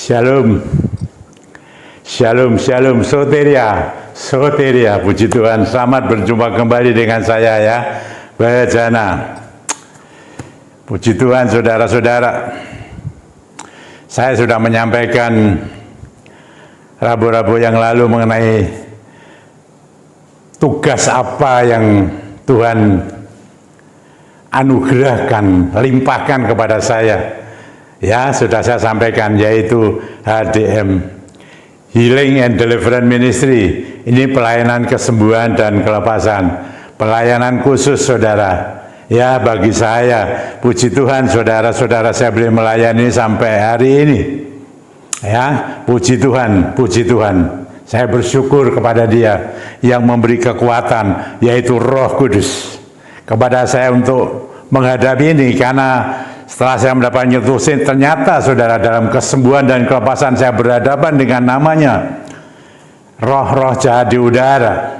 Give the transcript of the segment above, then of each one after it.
Shalom, shalom, shalom, soteria, soteria. Puji Tuhan, selamat berjumpa kembali dengan saya ya, Bejana. Puji Tuhan, saudara-saudara. Saya sudah menyampaikan Rabu-Rabu yang lalu mengenai tugas apa yang Tuhan anugerahkan, limpahkan kepada saya. Ya, sudah saya sampaikan, yaitu HDM, Healing and Deliverance Ministry. Ini pelayanan kesembuhan dan kelepasan, pelayanan khusus, saudara. Ya, bagi saya, puji Tuhan, saudara-saudara, saya boleh melayani sampai hari ini. Ya, puji Tuhan, puji Tuhan. Saya bersyukur kepada Dia yang memberi kekuatan, yaitu Roh Kudus, kepada saya untuk menghadapi ini, karena setelah saya mendapat nyetusin, ternyata saudara, dalam kesembuhan dan kelepasan saya berhadapan dengan namanya roh-roh jahat di udara.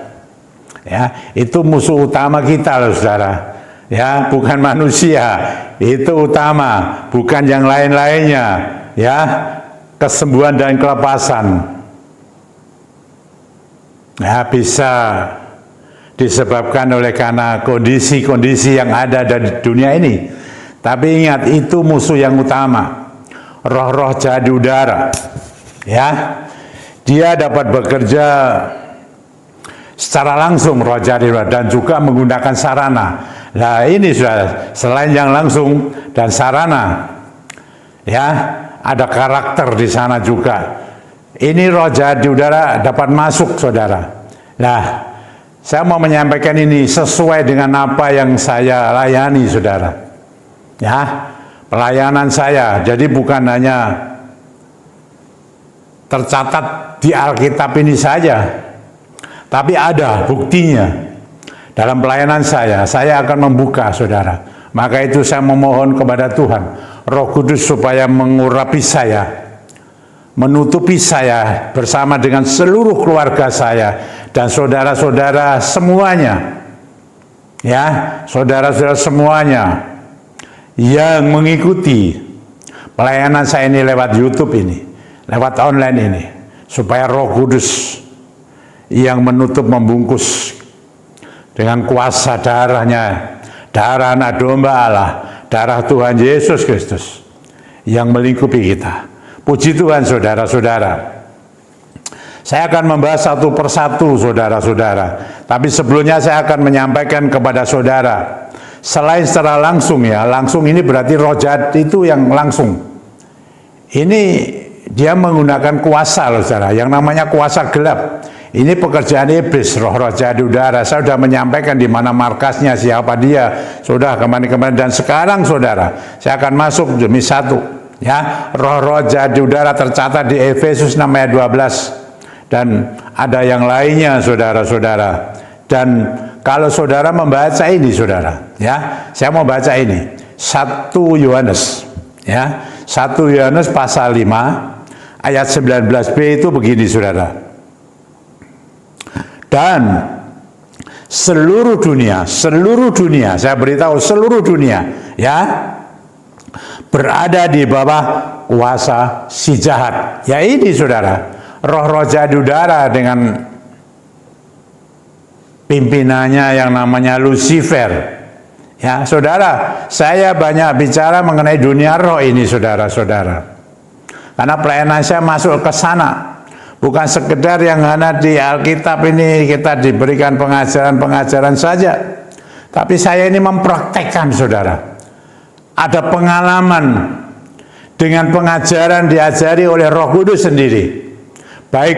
Ya, itu musuh utama kita loh, saudara. Ya, bukan manusia, itu utama, bukan yang lain-lainnya. Ya, kesembuhan dan kelepasan. Ya, bisa disebabkan oleh karena kondisi-kondisi yang ada di dunia ini. Tapi ingat, itu musuh yang utama, roh-roh jahat di udara. Ya, dia dapat bekerja secara langsung, roh jahat di udara, dan juga menggunakan sarana. Nah, ini sudah selain yang langsung dan sarana, ya, ada karakter di sana juga. Ini roh jahat di udara dapat masuk, saudara. Nah, saya mau menyampaikan ini sesuai dengan apa yang saya layani, saudara. Ya, pelayanan saya, jadi bukan hanya tercatat di Alkitab ini saja, tapi ada buktinya. Dalam pelayanan saya akan membuka, saudara. Maka itu saya memohon kepada Tuhan, Roh Kudus, supaya mengurapi saya, menutupi saya bersama dengan seluruh keluarga saya dan saudara-saudara semuanya. Ya, saudara-saudara semuanya yang mengikuti pelayanan saya ini lewat YouTube ini, lewat online ini, supaya Roh Kudus yang menutup, membungkus dengan kuasa darahnya, darah anak domba Allah, darah Tuhan Yesus Kristus yang melingkupi kita. Puji Tuhan, saudara-saudara. Saya akan membahas satu persatu, saudara-saudara. Tapi sebelumnya saya akan menyampaikan kepada saudara, selain secara langsung, ya, langsung ini berarti roh jahat itu yang langsung. Ini dia menggunakan kuasa, loh, saudara, yang namanya kuasa gelap. Ini pekerjaan iblis, roh-roh jahat di udara. Saya sudah menyampaikan di mana markasnya, siapa dia, sudah kemarin-kemarin. Dan sekarang, saudara, saya akan masuk demi satu. Ya, roh-roh jahat di udara tercatat di Efesus 6 ayat 12. Dan ada yang lainnya, saudara-saudara. Dan kalau saudara membaca ini, saudara, ya, saya mau baca ini 1 Yohanes, ya, 1 Yohanes pasal 5 ayat 19b itu begini, saudara. Dan seluruh dunia, saya beritahu, seluruh dunia, ya, berada di bawah kuasa si jahat. Ya, ini, saudara, roh-roh jahat di udara dengan pimpinannya yang namanya Lucifer. Ya, saudara, saya banyak bicara mengenai dunia roh ini, saudara-saudara. Karena pelayanan saya masuk ke sana. Bukan sekedar yang hanya di Alkitab ini kita diberikan pengajaran-pengajaran saja. Tapi saya ini mempraktekkan, saudara. Ada pengalaman dengan pengajaran diajari oleh Roh Kudus sendiri. Baik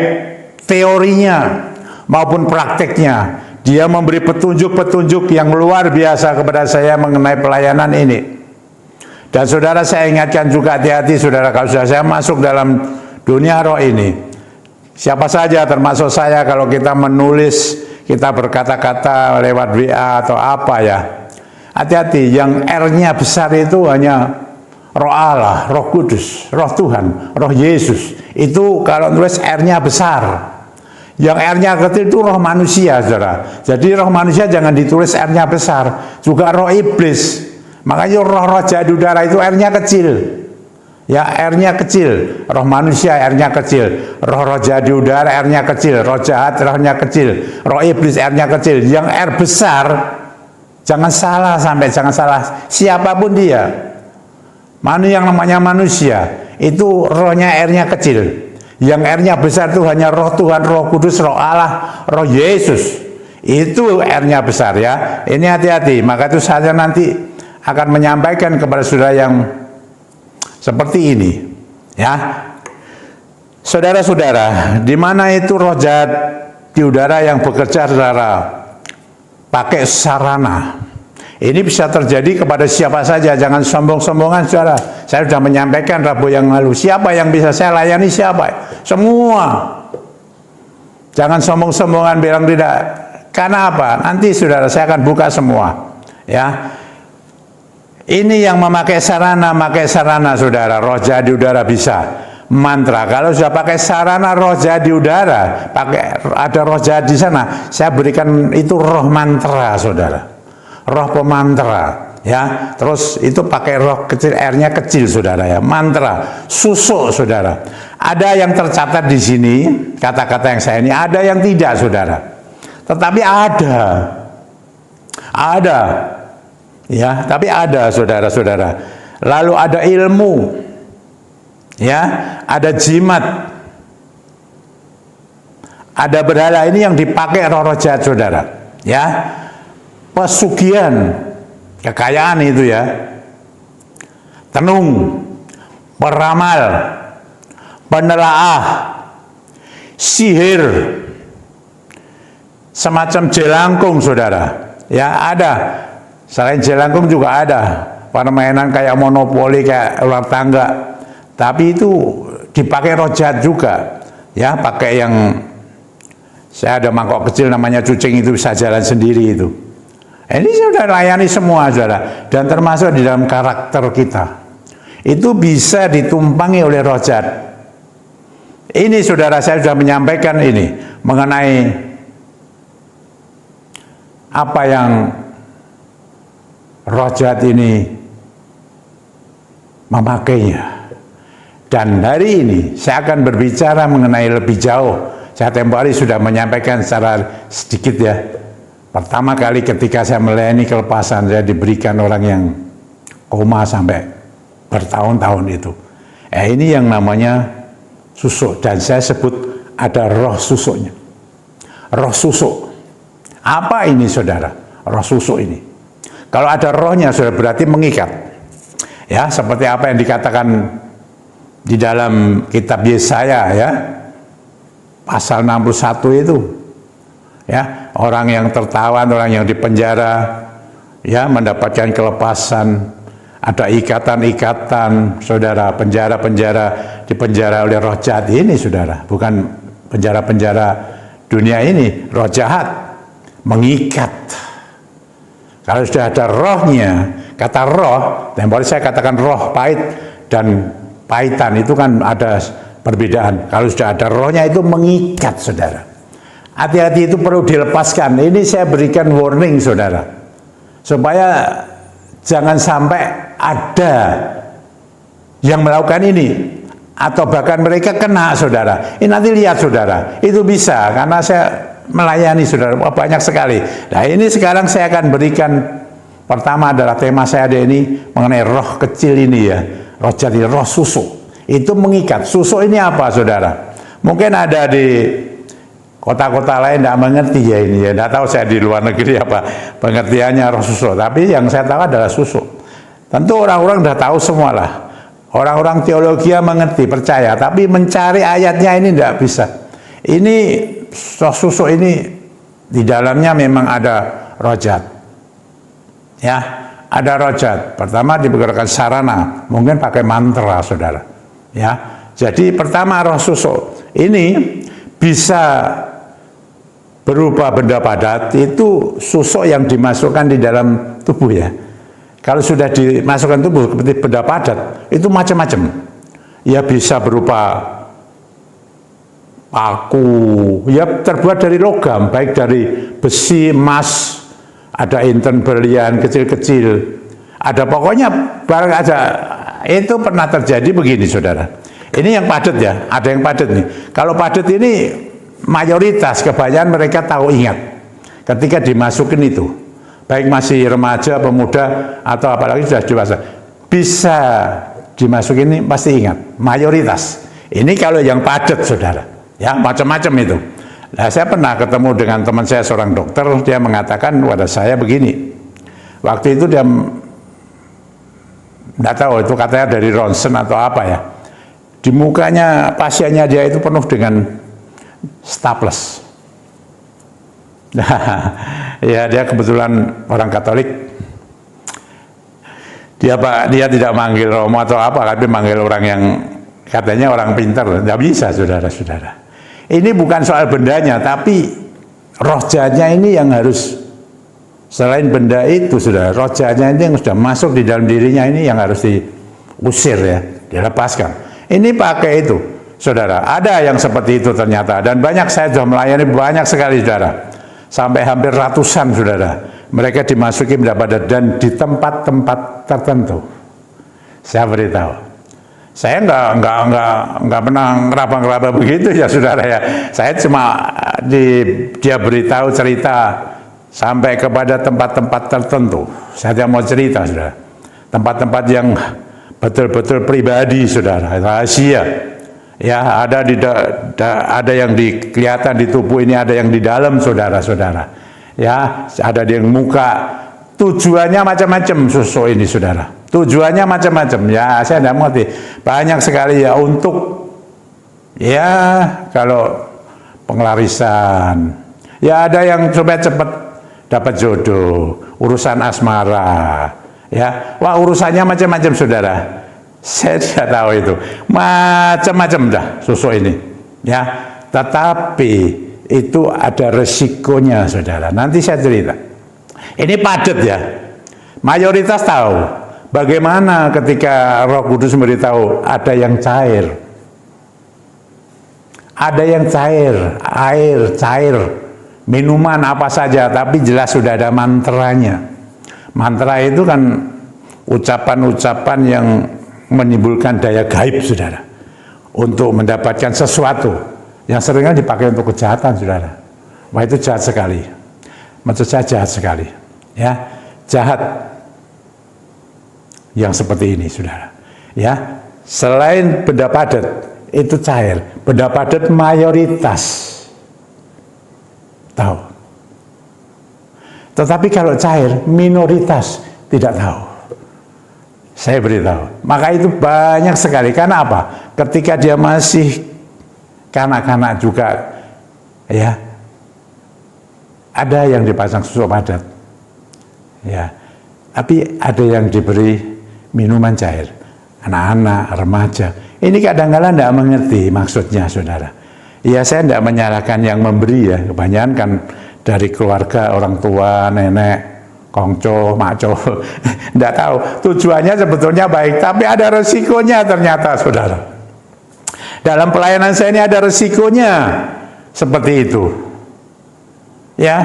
teorinya maupun prakteknya. Dia memberi petunjuk-petunjuk yang luar biasa kepada saya mengenai pelayanan ini. Dan saudara, saya ingatkan juga, hati-hati, saudara, kalau saya masuk dalam dunia roh ini. Siapa saja termasuk saya, kalau kita menulis, kita berkata-kata lewat WA atau apa, ya, hati-hati, yang R-nya besar itu hanya Roh Allah, Roh Kudus, Roh Tuhan, Roh Yesus. Itu kalau nulis R-nya besar. Yang R-nya kecil itu roh manusia, saudara. Jadi roh manusia jangan ditulis R-nya besar. Juga roh iblis. Makanya roh-roh jahat di udara itu R-nya kecil. Ya, R-nya kecil, roh manusia R-nya kecil, roh jahat di udara R-nya kecil, roh jahat R-nya kecil, roh iblis R-nya kecil. Yang R besar, jangan salah jangan salah siapapun dia. Mana yang namanya manusia, itu rohnya R-nya kecil. Yang R-nya besar itu hanya roh Tuhan, roh kudus, roh Allah, roh Yesus. Itu R-nya besar ya. Ini hati-hati, maka itu saya nanti akan menyampaikan kepada saudara yang seperti ini, ya, saudara-saudara, di mana itu roh jahat di udara yang bekerja, saudara, pakai sarana. Ini bisa terjadi kepada siapa saja, jangan sombong-sombongan, saudara. Saya sudah menyampaikan Rabu yang lalu, siapa yang bisa saya layani, siapa? Semua. Jangan sombong-sombongan bilang tidak. Karena apa? Nanti saudara saya akan buka semua, ya. Ini yang memakai sarana, saudara. Roh jahat di udara bisa mantra. Kalau sudah pakai sarana roh jahat di udara, ada roh jahat di sana, saya berikan itu roh mantra, saudara. Roh pemantra, ya. Terus itu pakai roh kecil, R-nya kecil, saudara, ya. Mantra, susuk, saudara. Ada yang tercatat di sini, kata-kata yang saya ini, ada yang tidak, saudara. Tetapi ada. Ya, tapi ada, saudara-saudara. Lalu ada ilmu, ya, ada jimat, ada berhala. Ini yang dipakai roh-roh jahat, saudara, ya. Pesugihan, kekayaan itu, ya. Tenung, peramal, penelaah, sihir, semacam jelangkung, saudara, ya, ada. Selain jelangkung juga ada permainan kayak monopoli, kayak ular tangga, tapi itu dipakai roh jahat juga, ya. Pakai yang, saya ada mangkok kecil namanya cucing, itu bisa jalan sendiri itu. Ini sudah layani semua, saudara, dan termasuk di dalam karakter kita itu bisa ditumpangi oleh roh jahat. Ini, saudara, saya sudah menyampaikan ini mengenai apa yang roh jahat ini memakainya. Dan hari ini saya akan berbicara mengenai lebih jauh. Saya tempoh hari sudah menyampaikan secara sedikit, ya. Pertama kali ketika saya melayani kelepasan, saya diberikan orang yang koma sampai bertahun-tahun itu. Ini yang namanya susuk, dan saya sebut ada roh susuknya. Roh susuk. Apa ini, saudara? Roh susuk ini. Kalau ada rohnya, sudah berarti mengikat, ya, seperti apa yang dikatakan di dalam kitab Yesaya, ya, pasal 61 itu, ya, orang yang tertawan, orang yang dipenjara, ya, mendapatkan kelepasan. Ada ikatan-ikatan, saudara, penjara-penjara, dipenjara oleh roh jahat ini, saudara, bukan penjara-penjara dunia ini, roh jahat mengikat. Kalau sudah ada rohnya, kata roh, tempoh saya katakan roh pahit dan pahitan, itu kan ada perbedaan. Kalau sudah ada rohnya itu mengikat, saudara. Hati-hati, itu perlu dilepaskan. Ini saya berikan warning, saudara, supaya jangan sampai ada yang melakukan ini, atau bahkan mereka kena, saudara. Ini nanti lihat, saudara, itu bisa, karena saya melayani, saudara, banyak sekali. Nah, ini sekarang saya akan berikan, pertama adalah tema saya ada ini mengenai roh kecil ini, ya, roh jadi roh susuk. Itu mengikat. Susuk ini apa, saudara? Mungkin ada di kota-kota lain tidak mengerti, ya, ini, ya. Tidak tahu saya di luar negeri apa pengertiannya roh susuk. Tapi yang saya tahu adalah susuk. Tentu orang-orang sudah tahu semua lah. Orang-orang teologi mengerti, percaya. Tapi mencari ayatnya ini tidak bisa. Ini roh susuk ini di dalamnya memang ada roh jahat, ya, ada roh jahat. Pertama dipergunakan sarana, mungkin pakai mantra, saudara, ya. Jadi pertama roh susuk ini bisa berupa benda padat, itu susuk yang dimasukkan di dalam tubuh, ya. Kalau sudah dimasukkan tubuh seperti benda padat, itu macam-macam, ya, bisa berupa paku, ya, terbuat dari logam, baik dari besi, emas, ada inten berlian kecil-kecil, ada pokoknya barang, itu pernah terjadi begini, saudara. Ini yang padat ya, ada yang padat nih. Kalau padat ini mayoritas kebanyakan mereka tahu ingat ketika dimasukin itu, baik masih remaja, pemuda, atau apalagi sudah dewasa, bisa dimasukin ini pasti ingat, mayoritas. Ini kalau yang padat, saudara, ya macam-macam itu. Nah, saya pernah ketemu dengan teman saya seorang dokter, dia mengatakan kepada saya begini, waktu itu dia tidak tahu itu katanya dari ronsen atau apa ya, di mukanya pasiennya dia itu penuh dengan staples. Ya, dia kebetulan orang Katolik. Dia tidak manggil Romo atau apa, tapi manggil orang yang katanya orang pintar. Tidak bisa, saudara-saudara. Ini bukan soal bendanya, tapi roh jahatnya ini yang harus, selain benda itu, saudara, roh jahatnya ini yang sudah masuk di dalam dirinya ini yang harus diusir ya, dilepaskan. Ini pakai itu, saudara. Ada yang seperti itu ternyata, dan banyak, saya sudah melayani banyak sekali, saudara. Sampai hampir ratusan, saudara. Mereka dimasuki mendapat, dan di tempat-tempat tertentu. Saya beritahu, saya nggak pernah ngeraba-ngeraba begitu ya, saudara ya. Saya cuma dia beritahu cerita sampai kepada tempat-tempat tertentu. Saya tidak mau cerita, saudara. Tempat-tempat yang betul-betul pribadi, saudara, rahasia. Ya, ada yang kelihatan di tubuh ini, ada yang di dalam, saudara-saudara. Ya, ada di muka. Tujuannya macam-macam susu ini, saudara. Tujuannya macam-macam. Ya, saya tidak mengerti. Banyak sekali ya untuk, ya, kalau pengelarisan. Ya, ada yang supaya cepat dapat jodoh, urusan asmara. Ya, wah, urusannya macam-macam, saudara. Saya tidak tahu itu, macam-macam dah susu ini, ya. Tetapi itu ada resikonya, saudara. Nanti saya cerita. Ini padat ya. Mayoritas tahu. Bagaimana ketika Roh Kudus memberitahu ada yang cair, ada yang cair, air cair, minuman apa saja, tapi jelas sudah ada mantranya. Mantra itu kan ucapan-ucapan yang menimbulkan daya gaib, saudara, untuk mendapatkan sesuatu yang seringkali dipakai untuk kejahatan, saudara. Wah, itu jahat sekali. Maksud saya jahat sekali, ya, jahat yang seperti ini, saudara. Ya, selain benda padat itu cair, benda padat mayoritas tahu. Tetapi kalau cair minoritas tidak tahu. Saya beritahu, maka itu banyak sekali. Karena apa? Ketika dia masih kanak-kanak juga, ya, ada yang dipasang susu padat, ya, tapi ada yang diberi minuman cair, anak-anak, remaja. Ini kadang-kadang tidak mengerti maksudnya, saudara. Ya, saya tidak menyalahkan yang memberi ya, kebanyakan kan dari keluarga, orang tua, nenek, kongco, makco, tidak tahu. Tujuannya sebetulnya baik, tapi ada resikonya ternyata, saudara. Dalam pelayanan saya ini ada resikonya seperti itu. Ya,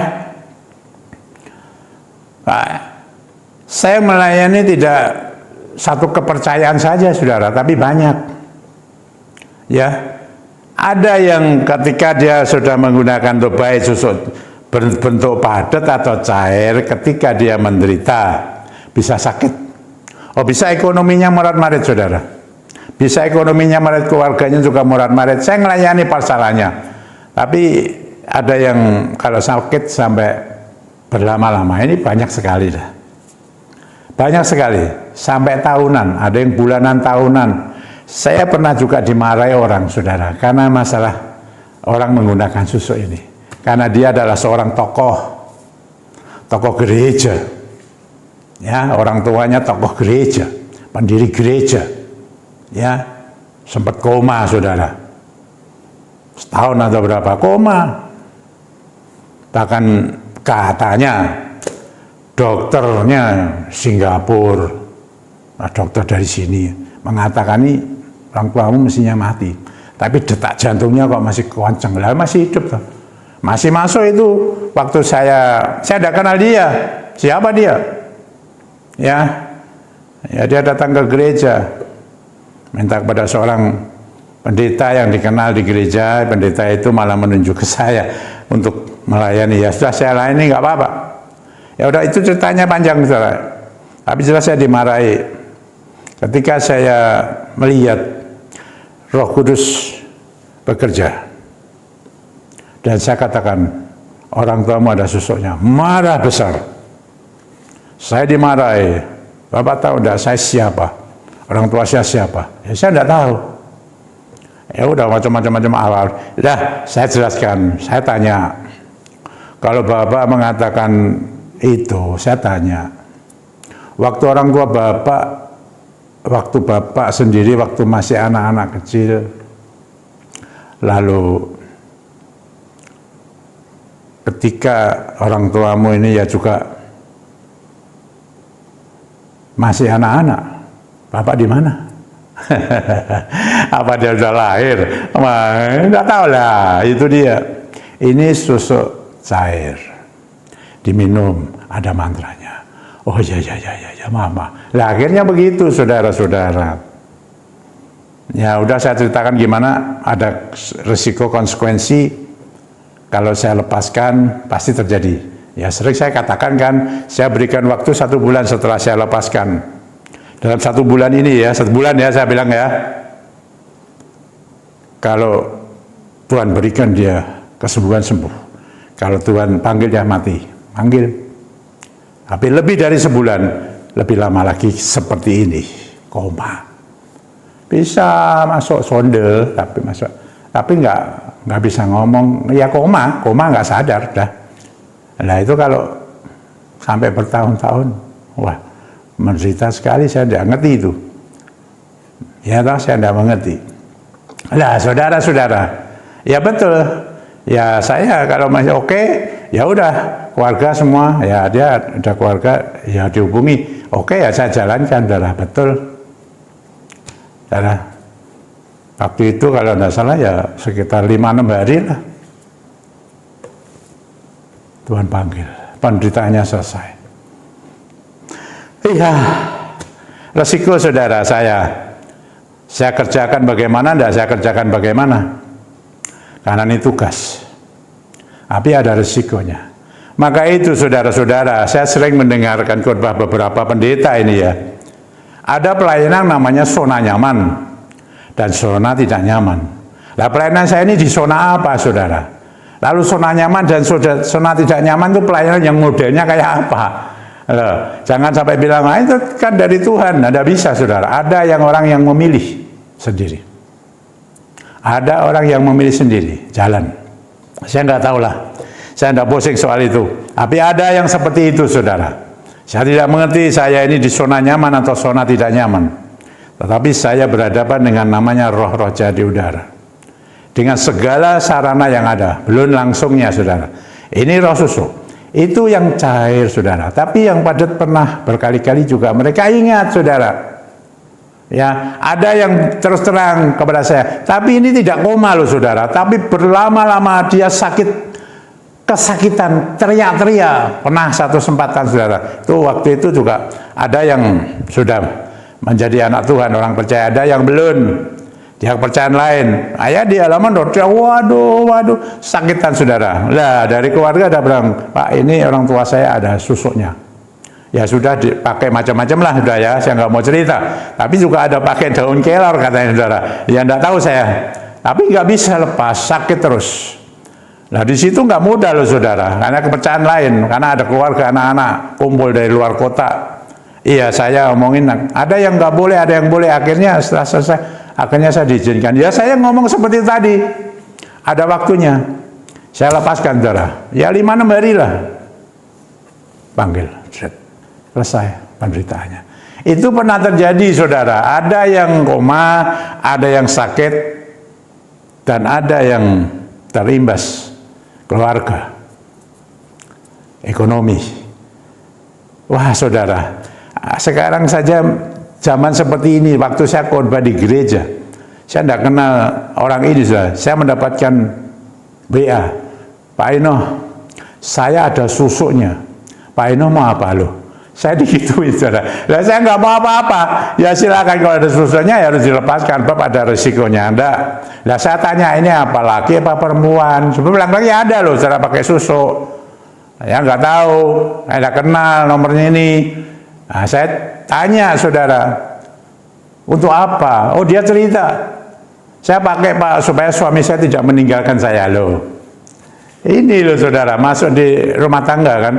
nah, saya melayani tidak satu kepercayaan saja, saudara, tapi banyak. Ya, ada yang ketika dia sudah menggunakan baik susu berbentuk padat atau cair, ketika dia menderita bisa sakit. Oh, bisa ekonominya morat-marit, saudara. Bisa ekonominya morat, keluarganya juga morat-marit. Saya melayani parsalanya, tapi ada yang kalau sakit sampai berlama-lama, ini banyak sekali dah. Banyak sekali, sampai tahunan, ada yang bulanan, tahunan. Saya pernah juga dimarahi orang, saudara, karena masalah orang menggunakan susu ini. Karena dia adalah seorang tokoh gereja. Ya, orang tuanya tokoh gereja, pendiri gereja. Ya, sempat koma, saudara. Setahun atau berapa koma. Bahkan katanya dokternya Singapura, dokter dari sini mengatakan ini orang tuamu mestinya mati, tapi detak jantungnya kok masih kencang, lah masih hidup tuh. Masih masuk itu waktu saya tidak kenal dia, siapa dia? Ya, dia datang ke gereja. minta kepada seorang pendeta yang dikenal di gereja. Pendeta itu malah menunjuk ke saya untuk melayani. Ya sudah, saya layani, nggak apa-apa. Ya udah, itu ceritanya panjang, saudara. Tapi jelas saya dimarahi ketika saya melihat Roh Kudus bekerja. Dan saya katakan, orang tuamu ada susuknya. Marah besar. Saya dimarahi. Bapak tahu enggak saya siapa? Orang tua saya siapa? Ya saya enggak tahu. Ya udah, macam-macam awal. Dah, saya jelaskan. Saya tanya, kalau Bapak mengatakan itu, saya tanya, waktu orang tua Bapak, waktu Bapak sendiri, waktu masih anak-anak kecil, lalu ketika orang tuamu ini ya juga masih anak-anak, Bapak di mana? Apa dia sudah lahir? Enggak tahu lah, itu dia. Ini susu cair, diminum, ada mantranya. Oh ya, mama. Lah akhirnya begitu, saudara-saudara. Ya udah, saya ceritakan gimana ada risiko konsekuensi kalau saya lepaskan pasti terjadi. Ya sering saya katakan kan, saya berikan waktu 1 bulan setelah saya lepaskan. Dalam 1 bulan ini ya, 1 bulan ya saya bilang ya, kalau Tuhan berikan dia kesembuhan, sembuh. Kalau Tuhan panggil dia mati, panggil. Tapi lebih dari sebulan, lebih lama lagi seperti ini, koma. Bisa masuk sonde, tapi nggak bisa ngomong, ya koma nggak sadar dah. Nah itu kalau sampai bertahun-tahun, wah menderita sekali, saya tidak ngerti itu. Ya toh, saya tidak mengerti. Nah saudara-saudara, ya betul. Ya saya kalau masih oke, ya udah, keluarga semua, ya dia ada keluarga, ya dihubungi. Oke ya saya jalankan, saudara, betul. Saudara, waktu itu kalau tidak salah ya sekitar 5-6 hari lah, Tuhan panggil, penderitaannya selesai. Iya, resiko saudara saya kerjakan bagaimana, enggak saya kerjakan bagaimana, karena ini tugas, tapi ada resikonya. Maka itu saudara-saudara, saya sering mendengarkan khotbah beberapa pendeta ini ya, ada pelayanan namanya zona nyaman dan zona tidak nyaman. Nah pelayanan saya ini di zona apa saudara? Lalu zona nyaman dan zona tidak nyaman itu pelayanan yang modelnya kayak apa? Loh, jangan sampai bilang, ah, itu kan dari Tuhan. Tidak bisa saudara, ada yang orang yang memilih sendiri. Ada orang yang memilih sendiri jalan. Saya tidak tahu lah, saya tidak pusing soal itu. Tapi ada yang seperti itu saudara. Saya tidak mengerti saya ini di zona nyaman atau zona tidak nyaman. Tetapi saya berhadapan dengan namanya roh-roh jahat di udara. Dengan segala sarana yang ada, belum langsungnya saudara. Ini roh susu, itu yang cair saudara. Tapi yang padat pernah berkali-kali juga mereka ingat saudara. Ya, ada yang terus terang kepada saya, tapi ini tidak koma loh saudara, tapi berlama-lama dia sakit, kesakitan, teriak-teriak. Pernah satu kesempatan saudara, itu waktu itu juga ada yang sudah menjadi anak Tuhan, orang percaya, ada yang belum. Dia kepercayaan lain, ayah di halaman dia, waduh, sakitan saudara. Lah dari keluarga ada bilang, Pak ini orang tua saya ada susuknya. Ya sudah dipakai macam-macam lah sudah ya, saya nggak mau cerita. Tapi juga ada pakai daun kelor katanya saudara. Ya enggak tahu saya, tapi nggak bisa lepas, sakit terus. Nah di situ nggak mudah loh saudara, karena kepercayaan lain, karena ada keluarga anak-anak kumpul dari luar kota. Iya saya omongin, ada yang nggak boleh, ada yang boleh. Akhirnya setelah selesai, akhirnya saya diizinkan. Ya saya ngomong seperti tadi, ada waktunya. Saya lepaskan saudara. Ya 5-6 hari lah, panggil, selesai penderitaannya. Itu pernah terjadi saudara. Ada yang koma, ada yang sakit, dan ada yang terimbas keluarga, ekonomi. Wah saudara, sekarang saja zaman seperti ini, waktu saya khotbah di gereja, saya tidak kenal orang ini saudara. Saya mendapatkan WA, Pak Ino, saya ada susuknya. Pak Ino mau apa loh? Saya digituin, saudara. Nah, saya nggak mau apa-apa. Ya silakan, kalau ada susunya ya harus dilepaskan, Bab, ada resikonya. Enggak. Nah, saya tanya, ini apa, laki apa perempuan? Sebelum laki ada loh, saudara, pakai susu. Ya nggak tahu, saya nggak kenal nomornya ini. Nah, saya tanya, saudara, untuk apa? Oh, dia cerita, saya pakai, Pak, supaya suami saya tidak meninggalkan saya loh. Ini loh, saudara, masuk di rumah tangga kan,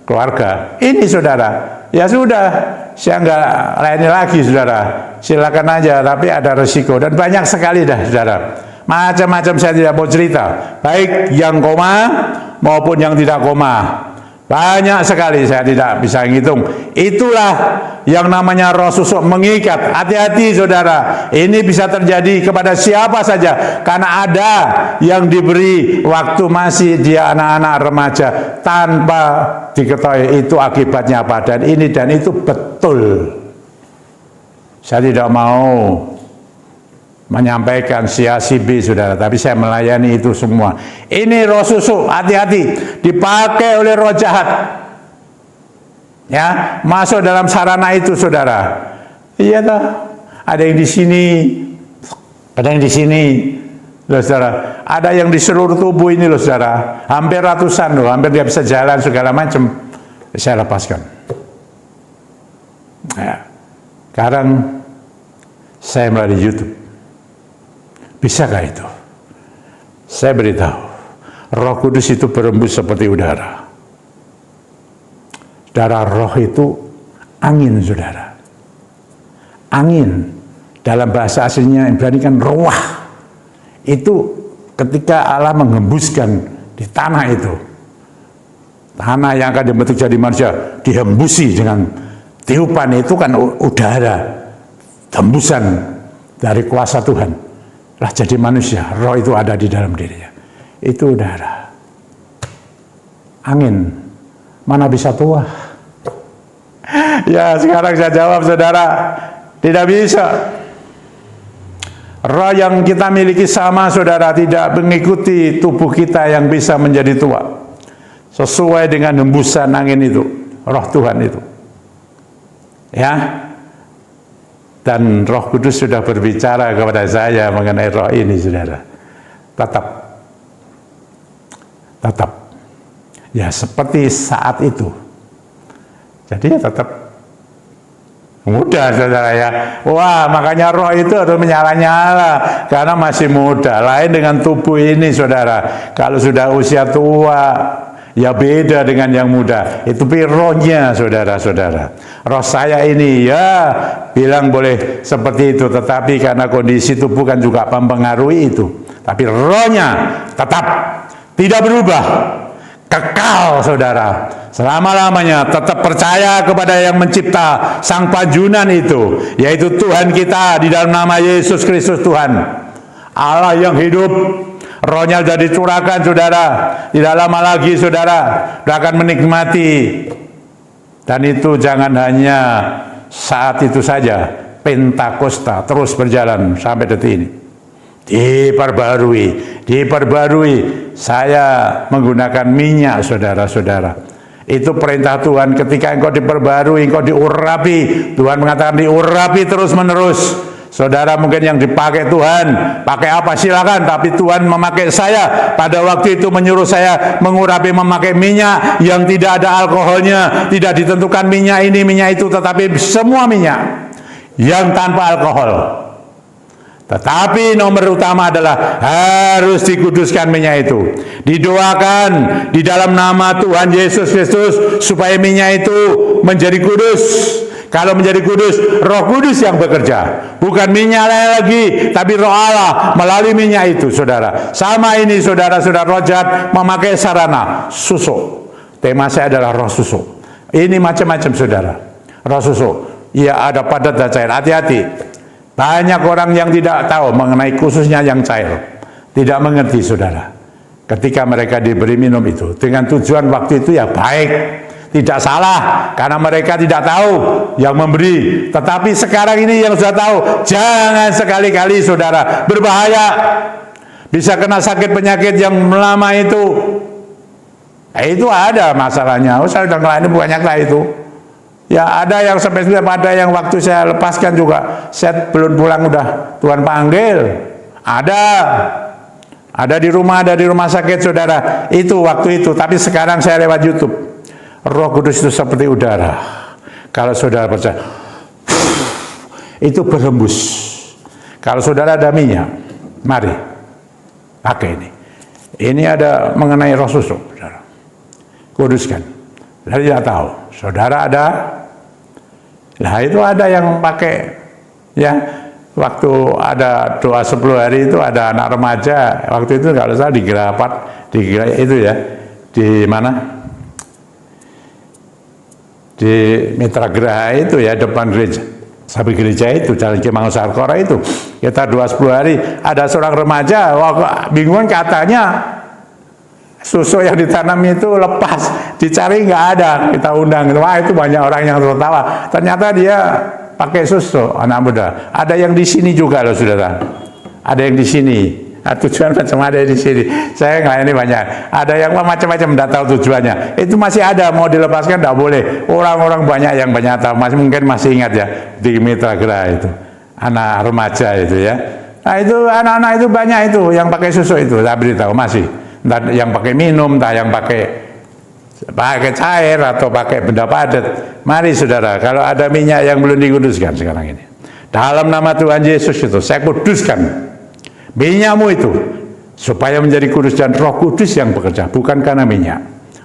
keluarga. Ini, saudara, ya sudah, saya nggak layani lagi, saudara. Silakan aja, tapi ada resiko dan banyak sekali dah, saudara. Macam-macam saya tidak mau cerita, baik yang koma maupun yang tidak koma. Banyak sekali, saya tidak bisa ngitung. Itulah yang namanya roh susuk mengikat. Hati-hati, saudara, ini bisa terjadi kepada siapa saja, karena ada yang diberi waktu masih dia anak-anak remaja tanpa diketahui itu akibatnya apa, dan ini dan itu betul. Saya tidak mau menyampaikan si A si B, saudara, tapi saya melayani itu semua. Ini roh susuk, hati-hati, dipakai oleh roh jahat, ya, masuk dalam sarana itu, saudara. Iya toh, ada yang di sini, ada yang di sini, loh, saudara, ada yang di seluruh tubuh ini, loh, saudara, hampir ratusan, loh, hampir dia bisa jalan segala macam. Saya lepaskan. Ya. Sekarang saya melalui YouTube. Bisakah itu? Saya beritahu, Roh Kudus itu berembus seperti udara. Darah roh itu angin, saudara. Angin, dalam bahasa aslinya Ibrani kan ruah. Itu ketika Allah menghembuskan di tanah itu, tanah yang akan dibentuk jadi manusia, dihembusi dengan tiupan itu kan udara, hembusan dari kuasa Tuhan. Lah jadi manusia, roh itu ada di dalam dirinya. Itu udara. Angin, mana bisa tua? Ya sekarang saya jawab, saudara, tidak bisa. Roh yang kita miliki sama, saudara, tidak mengikuti tubuh kita yang bisa menjadi tua. Sesuai dengan hembusan angin itu, roh Tuhan itu. Ya. Dan Roh Kudus sudah berbicara kepada saya mengenai roh ini, saudara. Tetap. Ya seperti saat itu. Jadi ya tetap muda, saudara, ya. Wah, makanya roh itu harus menyala-nyala karena masih muda. Lain dengan tubuh ini, saudara. Kalau sudah usia tua, ya beda dengan yang muda. Itu rohnya, saudara-saudara. Roh saya ini ya bilang boleh seperti itu, tetapi karena kondisi tubuh kan juga mempengaruhi itu. Tapi rohnya tetap tidak berubah, kekal, saudara, selama-lamanya. Tetap percaya kepada yang mencipta sang panjunan itu, yaitu Tuhan kita di dalam nama Yesus Kristus Tuhan, Allah yang hidup. Rohnya sudah dicurahkan, saudara. Tidak lama lagi, saudara, sudah akan menikmati. Dan itu jangan hanya saat itu saja, Pentakosta terus berjalan sampai detik ini. Diperbarui. Saya menggunakan minyak, saudara-saudara. Itu perintah Tuhan. Ketika engkau diperbarui, engkau diurapi. Tuhan mengatakan diurapi terus-menerus. Saudara, mungkin yang dipakai Tuhan, pakai apa silakan, tapi Tuhan memakai saya. Pada waktu itu menyuruh saya mengurapi, memakai minyak yang tidak ada alkoholnya, tidak ditentukan minyak ini, minyak itu, tetapi semua minyak yang tanpa alkohol. Tetapi nomor utama adalah harus dikuduskan minyak itu. Didoakan di dalam nama Tuhan Yesus Kristus supaya minyak itu menjadi kudus. Kalau menjadi kudus, Roh Kudus yang bekerja, bukan minyak lagi, tapi Roh Allah melalui minyak itu, saudara. Sama ini, saudara-saudara, roh jahat memakai sarana susuk. Tema saya adalah roh susuk. Ini macam-macam, saudara. Roh susuk, ya ada padat dan cair. Hati-hati. Banyak orang yang tidak tahu mengenai khususnya yang cair, tidak mengerti, saudara. Ketika mereka diberi minum itu dengan tujuan waktu itu ya baik. Tidak salah, karena mereka tidak tahu yang memberi. Tetapi sekarang ini yang sudah tahu, jangan sekali-kali, saudara, berbahaya. Bisa kena sakit penyakit yang lama itu. Itu ada masalahnya. Saya sudah ngelayani banyak lah itu. Ya ada yang sampai sudah, pada yang waktu saya lepaskan juga, saya belum pulang udah Tuhan panggil. Ada di rumah sakit saudara, itu waktu itu. Tapi sekarang saya lewat YouTube. Roh Kudus itu seperti udara. Kalau saudara percaya, itu berhembus. Kalau saudara ada minyak, mari pakai ini. Ini ada mengenai roh susu, saudara. Kuduskan. Saya tidak tahu. Saudara ada? Nah itu ada yang pakai, ya. Waktu ada doa 10 hari itu ada anak remaja. Waktu itu kalau salah di Gerapat, itu ya, di mana? Di Mitra Geraha itu ya, depan gereja. Sampai gereja itu, Jalan Ki Mangunkusumo itu. Kita doa 10 hari. Ada seorang remaja, bingung katanya, susu yang ditanam itu lepas, dicari nggak ada, kita undang, wah itu banyak orang yang tertawa. Ternyata dia pakai susu, anak muda. Ada yang di sini juga loh saudara, ada yang di sini. Nah, tujuan macam ada di sini. Saya ngelayani banyak. Ada yang macam-macam, tidak tahu tujuannya. Itu masih ada, mau dilepaskan tidak boleh. Orang-orang banyak yang banyak tahu, mungkin masih ingat ya di Mitra Geraha itu, anak remaja itu ya. Nah itu anak-anak itu banyak itu yang pakai susu itu, saya beritahu masih. Entah yang pakai minum, entah yang pakai cair atau pakai benda padat. Mari saudara, kalau ada minyak yang belum dikuduskan sekarang ini, dalam nama Tuhan Yesus itu saya kuduskan minyakmu itu supaya menjadi kudus, dan Roh Kudus yang bekerja, bukan karena minyak,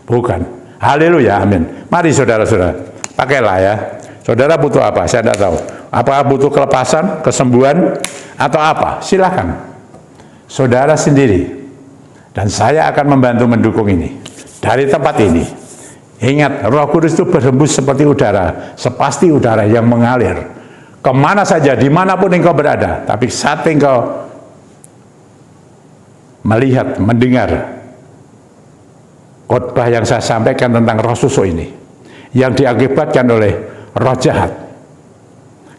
bukan. Haleluya, amin. Mari saudara-saudara, pakailah ya. Saudara butuh apa? Saya tidak tahu. Apa butuh kelepasan, kesembuhan, atau apa? Silakan. Saudara sendiri. Dan saya akan membantu mendukung ini. Dari tempat ini. Ingat, Roh Kudus itu berhembus seperti udara. Sepasti udara yang mengalir. Kemana saja, dimanapun engkau berada. Tapi saat engkau melihat, mendengar khotbah yang saya sampaikan tentang roh susu ini, yang diakibatkan oleh roh jahat.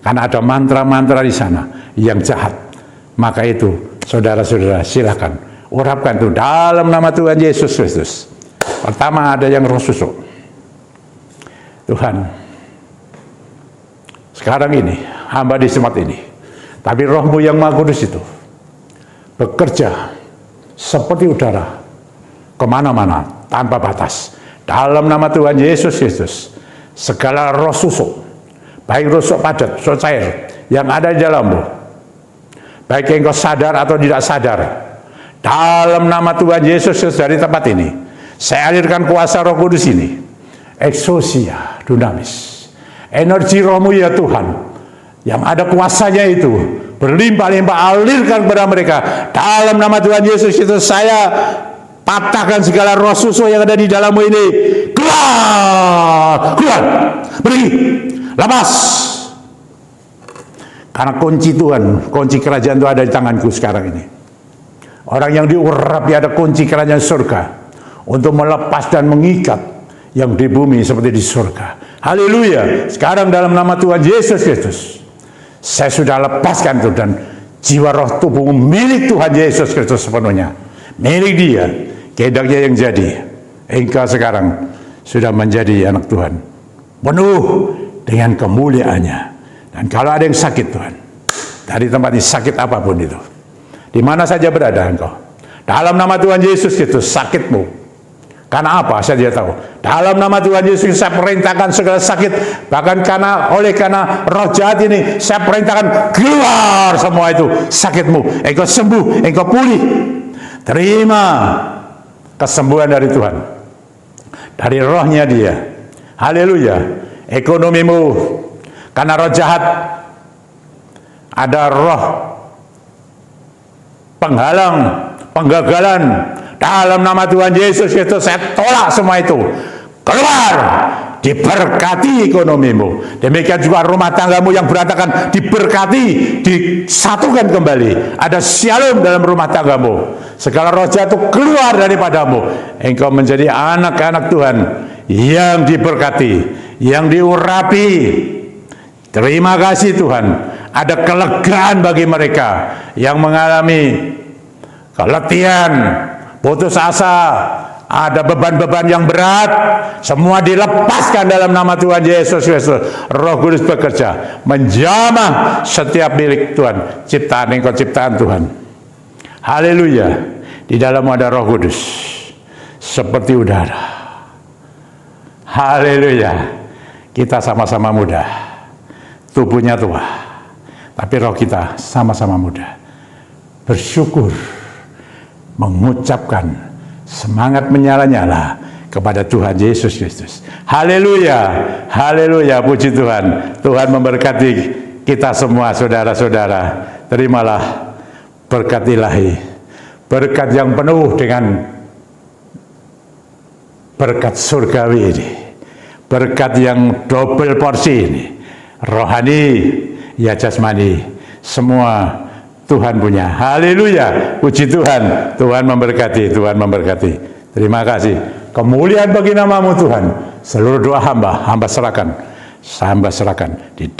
Karena ada mantra-mantra di sana yang jahat. Maka itu, saudara-saudara, silakan. Urapkan itu dalam nama Tuhan Yesus Kristus. Pertama ada yang roh susu. Tuhan, sekarang ini hamba di tempat ini, tapi Roh-Mu yang Maha Kudus itu bekerja seperti udara kemana-mana tanpa batas. Dalam nama Tuhan Yesus Kristus, segala roh susu, baik roh susu padat, susu cair yang ada di dalammu, baik engkau sadar atau tidak sadar, dalam nama Tuhan Yesus dari tempat ini, saya alirkan kuasa Roh Kudus ini, eksosia, dunamis, energi Roh-Mu ya Tuhan, yang ada kuasanya itu, berlimpah-limpah, alirkan kepada mereka. Dalam nama Tuhan Yesus itu saya patahkan segala roh susu yang ada di dalammu ini. Keluar, keluar, pergi, lepas. Karena kunci Tuhan, kunci kerajaan itu ada di tanganku sekarang ini. Orang yang diurapi ada kunci kerajaan surga untuk melepas dan mengikat yang di bumi seperti di surga. Haleluya. Sekarang dalam nama Tuhan Yesus Kristus, saya sudah lepaskan itu, dan jiwa roh tubuh milik Tuhan Yesus Kristus sepenuhnya, milik Dia. Kehendaknya yang jadi. Engkau sekarang sudah menjadi anak Tuhan, penuh dengan kemuliaannya. Dan kalau ada yang sakit Tuhan, dari tempat ini, sakit apapun itu, di mana saja berada engkau, dalam nama Tuhan Yesus Kristus, sakitmu karena apa saya tidak tahu, dalam nama Tuhan Yesus saya perintahkan segala sakit, bahkan karena roh jahat ini, saya perintahkan keluar semua itu sakitmu. Engkau sembuh, engkau pulih. Terima kesembuhan dari Tuhan, dari rohnya Dia. Haleluya. Ekonomimu, karena roh jahat, ada roh penghalang, penggagalan, dalam nama Tuhan Yesus Kristus saya tolak semua itu. Keluar, diberkati ekonomimu. Demikian juga rumah tanggamu yang berantakan diberkati, disatukan kembali. Ada shalom dalam rumah tanggamu. Segala roh jahat itu keluar daripadamu. Engkau menjadi anak-anak Tuhan yang diberkati, yang diurapi. Terima kasih Tuhan. Ada kelegaan bagi mereka yang mengalami keletihan, putus asa, Ada beban-beban yang berat, semua dilepaskan dalam nama Tuhan Yesus Kristus. Roh Kudus bekerja, menjamah setiap milik Tuhan, ciptaan engkau, ciptaan Tuhan. Haleluya. Di dalam ada Roh Kudus, seperti udara. Haleluya. Kita sama-sama muda, tubuhnya tua, tapi roh kita sama-sama muda. Bersyukur, mengucapkan semangat menyala-nyala kepada Tuhan Yesus Kristus. Haleluya, haleluya, puji Tuhan. Tuhan memberkati kita semua, saudara-saudara. Terimalah berkat ilahi, berkat yang penuh dengan berkat surgawi ini, berkat yang double porsi ini, rohani, ya jasmani, semua Tuhan punya. Haleluya, puji Tuhan. Tuhan memberkati, Tuhan memberkati. Terima kasih. Kemuliaan bagi namamu Tuhan. Seluruh doa hamba serahkan di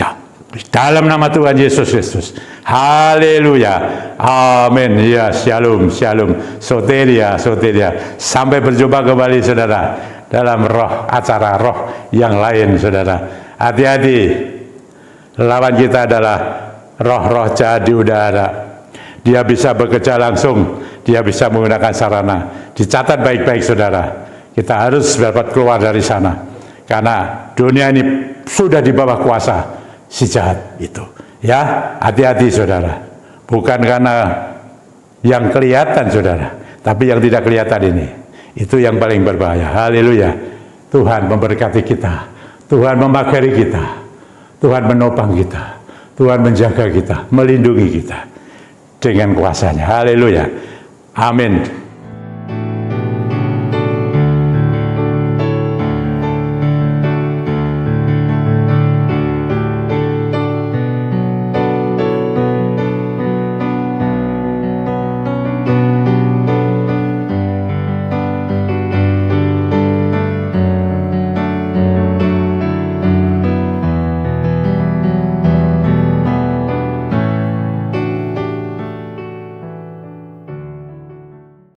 dalam nama Tuhan Yesus Kristus. Haleluya, amin. Ya, shalom, shalom, soteria, soteria. Sampai berjumpa kembali saudara dalam acara roh yang lain saudara. Hati-hati, lawan kita adalah roh-roh jahat di udara. Dia bisa bekerja langsung, dia bisa menggunakan sarana. Dicatat baik-baik saudara. Kita harus dapat keluar dari sana, karena dunia ini sudah di bawah kuasa si jahat itu. Ya, hati-hati saudara. Bukan karena yang kelihatan saudara, tapi yang tidak kelihatan ini. Itu yang paling berbahaya. Haleluya. Tuhan memberkati kita. Tuhan memagari kita. Tuhan menopang kita. Tuhan menjaga kita, melindungi kita dengan kuasanya. Haleluya. Amin.